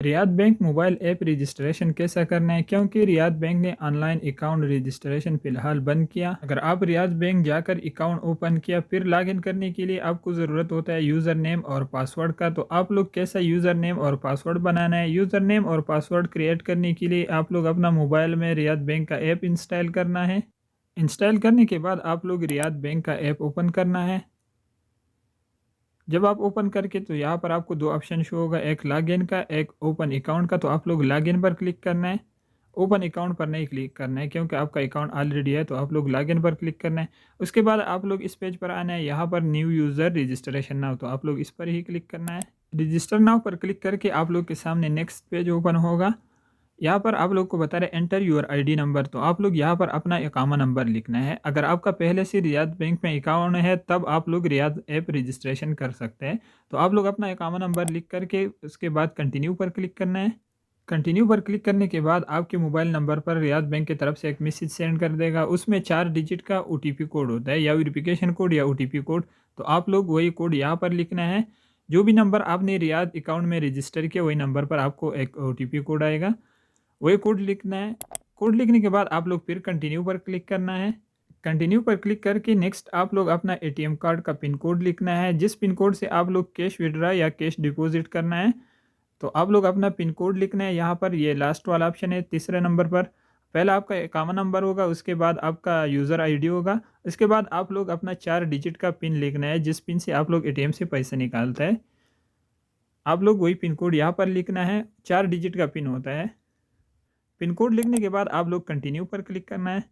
Riyadh bank mobile app registration कैसा करना है, क्योंकि रियाद बैंक ने ऑनलाइन अकाउंट रजिस्ट्रेशन फ़िलहाल बंद किया। अगर आप रियाद बैंक जाकर अकाउंट ओपन किया फिर लॉगिन करने के लिए आपको ज़रूरत होता है यूज़र नेम और पासवर्ड का। तो आप लोग कैसा यूज़र नेम और पासवर्ड बनाना है, यूज़र नेम और पासवर्ड क्रिएट करने के लिए आप लोग अपना मोबाइल में रियाद बैंक का ऐप इंस्टॉल करना है। इंस्टॉल करने के बाद आप लोग रियाद बैंक का ऐप ओपन करना है। जब आप ओपन करके तो यहाँ पर आपको दो ऑप्शन शो होगा, एक लॉगिन का, एक ओपन अकाउंट का। तो आप लोग लॉगिन पर क्लिक करना है, ओपन अकाउंट पर नहीं क्लिक करना है क्योंकि आपका अकाउंट ऑलरेडी है। तो आप लोग लॉगिन पर क्लिक करना है। उसके बाद आप लोग इस पेज पर आना है, यहाँ पर न्यू यूज़र रजिस्ट्रेशन नाउ, तो आप लोग इस पर ही क्लिक करना है। रजिस्टर नाउ पर क्लिक करके आप लोग के सामने नेक्स्ट पेज ओपन होगा। यहाँ पर आप लोग को बता रहे एंटर यूर आईडी नंबर, तो आप लोग यहाँ पर अपना इकामा नंबर लिखना है। अगर आपका पहले से रियाद बैंक में अकाउंट है तब आप लोग रियाद ऐप रजिस्ट्रेशन कर सकते हैं। तो आप लोग अपना इकामा नंबर लिख करके उसके बाद कंटिन्यू पर क्लिक करना है। कंटिन्यू पर क्लिक करने के बाद आपके मोबाइल नंबर पर रियाद बैंक की तरफ से एक मैसेज सेंड कर देगा। उसमें 4 डिजिट का ओटीपी कोड होता है, या वेरिफिकेशन कोड या ओटीपी कोड। तो आप लोग वही कोड यहाँ पर लिखना है। जो भी नंबर आपने रियाद अकाउंट में रजिस्टर किया वही नंबर पर आपको एक ओटीपी कोड आएगा, वही कोड लिखना है। कोड लिखने के बाद आप लोग फिर कंटिन्यू पर क्लिक करना है। कंटिन्यू पर क्लिक करके नेक्स्ट आप लोग अपना एटीएम कार्ड का पिन कोड लिखना है, जिस पिन कोड से आप लोग कैश विड्रा या कैश डिपॉजिट करना है। तो आप लोग अपना पिन कोड लिखना है। यहाँ पर ये लास्ट वाला ऑप्शन है तीसरे नंबर पर। पहला आपका अकाउंट नंबर होगा, उसके बाद आपका यूज़र आईडी होगा, उसके बाद आप लोग अपना 4 डिजिट का पिन लिखना है, जिस पिन से आप लोग एटीएम से पैसे निकालते हैं। आप लोग वही पिन कोड यहाँ पर लिखना है, 4 डिजिट का पिन होता है। पिन कोड लिखने के बाद आप लोग कंटिन्यू पर क्लिक करना है।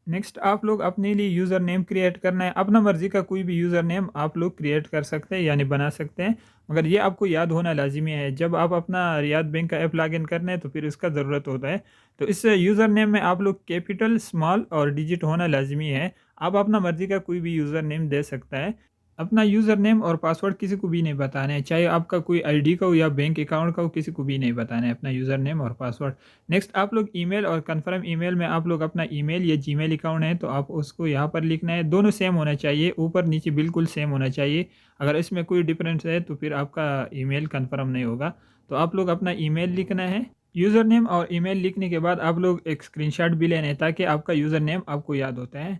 नेक्स्ट आप लोग अपने लिए यूज़र नेम क्रिएट करना है। अपना मर्ज़ी का कोई भी यूज़र नेम आप लोग क्रिएट कर सकते हैं यानी बना सकते हैं, मगर ये आपको याद होना लाजिमी है। जब आप अपना रियाद बैंक का ऐप लॉगिन करना है तो फिर इसका ज़रूरत होता है। तो इस यूज़र नेम में आप लोग कैपिटल, स्मॉल और डिजिट होना लाजिमी है। आप अपना मर्ज़ी का कोई भी यूज़र नेम दे सकता है। अपना यूज़र नेम और पासवर्ड किसी को भी नहीं बताना है, चाहे आपका कोई आईडी का हो या बैंक अकाउंट का हो, किसी को भी नहीं बताना है अपना यूज़र नेम और पासवर्ड। नेक्स्ट आप लोग ईमेल और कन्फर्म ईमेल में आप लोग अपना ईमेल या जीमेल अकाउंट है तो आप उसको यहाँ पर लिखना है। दोनों सेम होना चाहिए, ऊपर नीचे बिल्कुल सेम होना चाहिए। अगर इसमें कोई डिफरेंस है तो फिर आपका ईमेल कन्फर्म नहीं होगा। तो आप लोग अपना ईमेल लिखना है। यूज़र नेम और ईमेल लिखने के बाद आप लोग एक स्क्रीनशॉट भी लेना है ताकि आपका यूज़र नेम आपको याद होता है।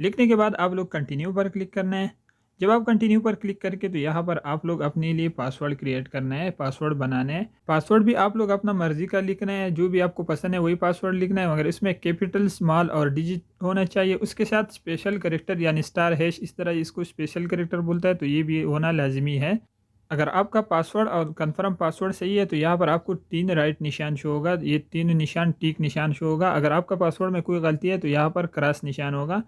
लिखने के बाद आप लोग कंटिन्यू पर क्लिक करना है। जब आप कंटिन्यू पर क्लिक करके तो यहाँ पर आप लोग अपने लिए पासवर्ड क्रिएट करना है, पासवर्ड बनाना है। पासवर्ड भी आप लोग अपना मर्जी का लिखना है, जो भी आपको पसंद है वही पासवर्ड लिखना है, मगर इसमें कैपिटल, स्मॉल और डिजिट होना चाहिए। उसके साथ स्पेशल करेक्टर यानी स्टार हैश, इस तरह इसको स्पेशल करेक्टर बोलता है, तो ये भी होना लाजमी है। अगर आपका पासवर्ड और कंफर्म पासवर्ड सही है तो यहाँ पर आपको 3 राइट निशान शो होगा, ये 3 निशान टिक निशान शो होगा। अगर आपका पासवर्ड में कोई गलती है तो यहाँ पर क्रॉस निशान होगा।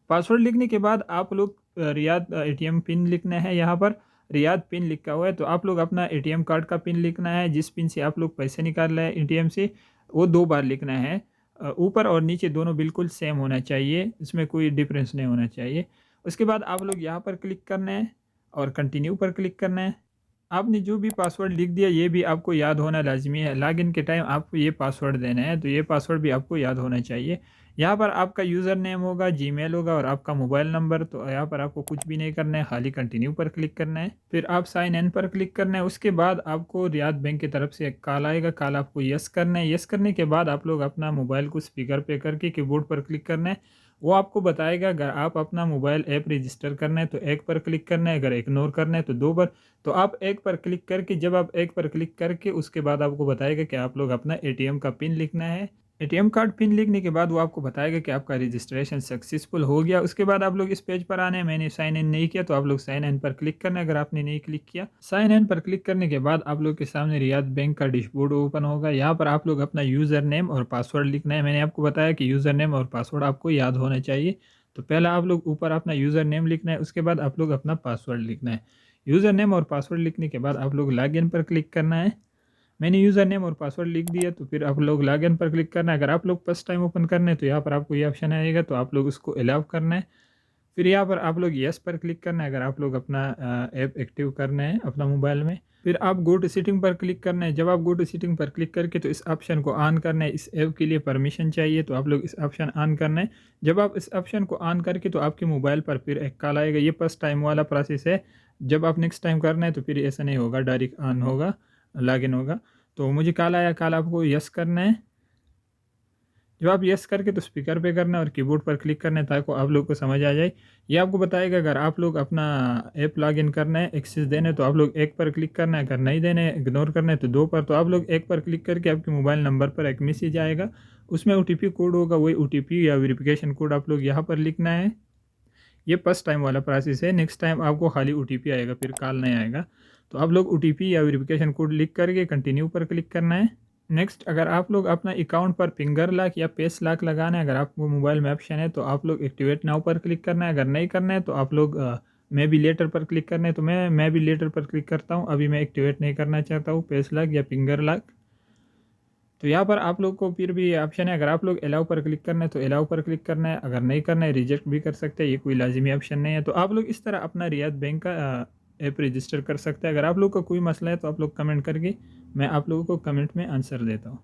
पासवर्ड लिखने के बाद आप लोग रियाद एटीएम पिन लिखना है। यहाँ पर रियाद पिन लिखा हुआ है तो आप लोग अपना एटीएम कार्ड का पिन लिखना है, जिस पिन से आप लोग पैसे निकाल रहे हैं एटीएम से, वो 2 बार लिखना है। ऊपर और नीचे दोनों बिल्कुल सेम होना चाहिए, इसमें कोई डिफरेंस नहीं होना चाहिए। उसके बाद आप लोग यहाँ पर क्लिक करना है और कंटिन्यू पर क्लिक करना है। आपने जो भी पासवर्ड लिख दिया ये भी आपको याद होना लाजमी है। लॉगिन के टाइम आपको ये पासवर्ड देना है, तो ये पासवर्ड भी आपको याद होना चाहिए। यहाँ पर आपका यूज़र नेम होगा, जीमेल होगा और आपका मोबाइल नंबर। तो यहाँ पर आपको कुछ भी नहीं करना है, खाली कंटिन्यू पर क्लिक करना है। फिर आप साइन इन पर क्लिक करना है। उसके बाद आपको रियाद बैंक की तरफ से एक कॉल आएगा, कॉल आपको यस करना है। यस करने के बाद आप लोग अपना मोबाइल को स्पीकर पे करके कीबोर्ड पर क्लिक करना है। वो आपको बताएगा अगर आप अपना मोबाइल ऐप रजिस्टर करना है तो 1 पर क्लिक करना है, अगर इग्नोर करना है तो 2 पर। तो आप 1 पर क्लिक करके, जब आप 1 पर क्लिक करके उसके बाद आपको बताएगा कि आप लोग अपना एटीएम का पिन लिखना है। एटीएम कार्ड पिन लिखने के बाद वो आपको बताएगा कि आपका रजिस्ट्रेशन सक्सेसफुल हो गया। उसके बाद आप लोग इस पेज पर आने हैं। मैंने साइन इन नहीं किया तो आप लोग साइन इन पर क्लिक करना है, अगर आपने नहीं क्लिक किया। साइन इन पर क्लिक करने के बाद आप लोग के सामने रियाद बैंक का डैशबोर्ड ओपन होगा। यहाँ पर आप लोग अपना यूज़र नेम और पासवर्ड लिखना है। मैंने आपको बताया कि यूज़र नेम और पासवर्ड आपको याद होना चाहिए। तो पहला आप लोग ऊपर अपना यूज़र नेम लिखना है, उसके बाद आप लोग अपना पासवर्ड लिखना है। यूज़र नेम और पासवर्ड लिखने के बाद आप लोग लॉगिन पर क्लिक करना है। मैंने यूज़र नेम और पासवर्ड लिख दिया तो फिर आप लोग लॉगिन पर क्लिक करना है। अगर आप लोग फर्स्ट टाइम ओपन करना है तो यहाँ पर आपको ये ऑप्शन आएगा, तो आप लोग उसको अलाउ करना है। फिर यहाँ पर आप लोग यस पर क्लिक करना है अगर आप लोग अपना ऐप एक्टिव करना है अपना मोबाइल में। फिर आप गो टू सेटिंग पर क्लिक करना है। जब आप गो टू सेटिंग पर क्लिक करके तो इस ऑप्शन को ऑन करना है। इस ऐप के लिए परमिशन चाहिए तो आप लोग इस ऑप्शन ऑन करना है। जब आप इस ऑप्शन को ऑन करके तो आपके मोबाइल पर फिर एक कॉल आएगा। ये फर्स्ट टाइम वाला प्रोसेस है, जब आप नेक्स्ट टाइम करना है तो फिर ऐसा नहीं होगा, डायरेक्ट ऑन होगा, लॉगिन होगा। तो मुझे कॉल आया, कॉल आपको यस करना है। जब आप यस करके तो स्पीकर पे करना है और कीबोर्ड पर क्लिक करना है ताकि आप लोग को समझ आ जाए। ये आपको बताएगा अगर आप लोग अपना ऐप लॉगिन करना है, एक्सेस देना है तो आप लोग एक पर क्लिक करना है, अगर नहीं देना है इग्नोर करना है तो दो पर। तो आप लोग एक पर क्लिक करके आपके मोबाइल नंबर पर एक मैसेज आएगा, उसमें ओटीपी कोड होगा, वही ओटीपी या वेरिफिकेशन कोड आप लोग यहाँ पर लिखना है। ये फर्स्ट टाइम वाला प्रोसेस है, नेक्स्ट टाइम आपको खाली ओटीपी आएगा, फिर कॉल नहीं आएगा। तो आप लोग ओटीपी या वेरिफिकेशन कोड लिख करके कंटिन्यू पर क्लिक करना है। नेक्स्ट, अगर आप लोग अपना अकाउंट पर फिंगर लॉक या फेस लॉक लगाना है, अगर आपको मोबाइल में ऑप्शन है तो आप लोग एक्टिवेट नाउ पर क्लिक करना है, अगर नहीं करना है तो आप लोग मैं भी लेटर पर क्लिक करना है। तो मैं भी लेटर पर क्लिक करता हूँ, अभी मैं एक्टिवेट नहीं करना चाहता हूँ फेस लॉक या फिंगर लॉक। तो यहाँ पर आप लोग को फिर भी ऑप्शन है, अगर आप लोग अलाउ पर क्लिक करना है तो अलाउ पर क्लिक करना है, अगर नहीं करना है रिजेक्ट भी कर सकते हैं, ये कोई लाजिमी ऑप्शन नहीं है। तो आप लोग इस तरह अपना रियाद बैंक का ऐप रजिस्टर कर सकते हैं। अगर आप लोग का कोई मसला है तो आप लोग कमेंट करके मैं आप लोगों को कमेंट में आंसर देता हूँ।